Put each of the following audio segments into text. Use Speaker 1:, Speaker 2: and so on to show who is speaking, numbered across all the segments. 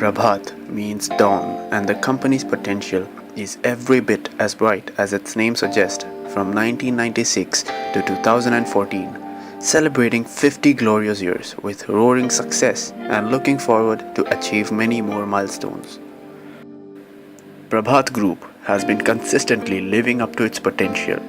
Speaker 1: Prabhat means dawn, and the company's potential is every bit as bright as its name suggests. From 1996 to 2014, celebrating 50 glorious years with roaring success and looking forward to achieve many more milestones. Prabhat Group has been consistently living up to its potential,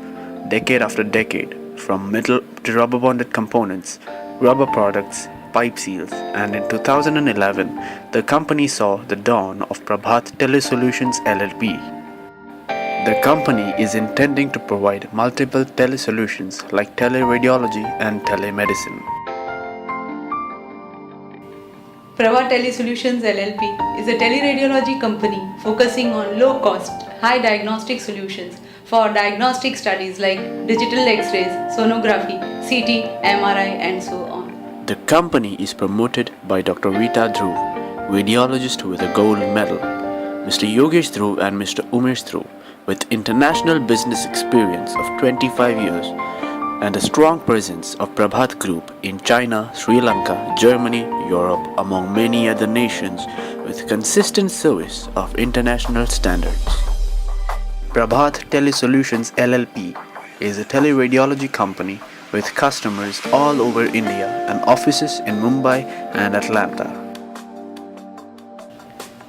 Speaker 1: decade after decade, from metal to rubber bonded components, rubber products, pipe seals, and in 2011, the company saw the dawn of Prabhat Telesolutions LLP. The company is intending to provide multiple telesolutions like teleradiology and telemedicine.
Speaker 2: Prabhat Telesolutions LLP is a teleradiology company focusing on low-cost, high diagnostic solutions for diagnostic studies like digital X-rays, sonography, CT, MRI, and so on.
Speaker 1: The company is promoted by Dr. Rita Dhruv, radiologist with a gold medal, Mr. Yogesh Dhruv and Mr. Umesh Dhruv, with international business experience of 25 years and a strong presence of Prabhat Group in China, Sri Lanka, Germany, Europe, among many other nations, with consistent service of international standards. Prabhat Telesolutions LLP is a teleradiology company with customers all over India and offices in Mumbai and Atlanta.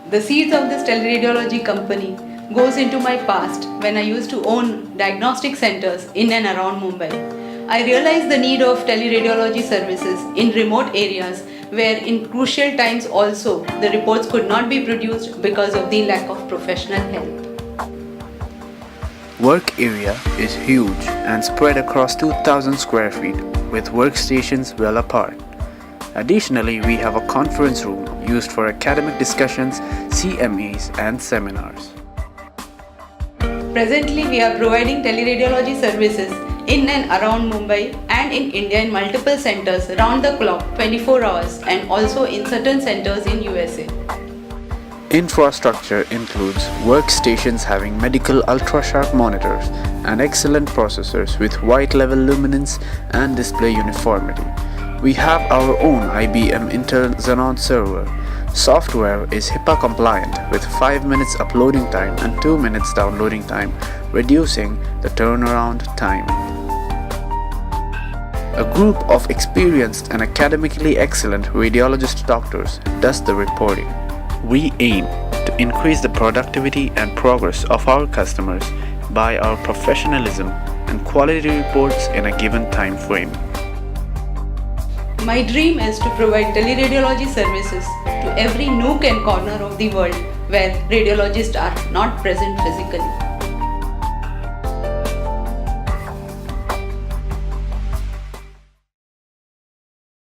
Speaker 2: The seeds of this teleradiology company goes into my past when I used to own diagnostic centers in and around Mumbai. I realized the need of teleradiology services in remote areas where in crucial times also the reports could not be produced because of the lack of professional help.
Speaker 1: Work area is huge and spread across 2,000 square feet with workstations well apart. Additionally, we have a conference room used for academic discussions, CMEs and seminars.
Speaker 2: Presently, we are providing teleradiology services in and around Mumbai and in India in multiple centers round the clock 24 hours and also in certain centers in USA.
Speaker 1: Infrastructure includes workstations having medical ultra-sharp monitors and excellent processors with white level luminance and display uniformity. We have our own IBM Intel Xenon server. Software is HIPAA compliant with 5 minutes uploading time and 2 minutes downloading time, reducing the turnaround time. A group of experienced and academically excellent radiologist doctors does the reporting. We aim to increase the productivity and progress of our customers by our professionalism and quality reports in a given time frame.
Speaker 2: My dream is to provide teleradiology services to every nook and corner of the world where radiologists are not present physically.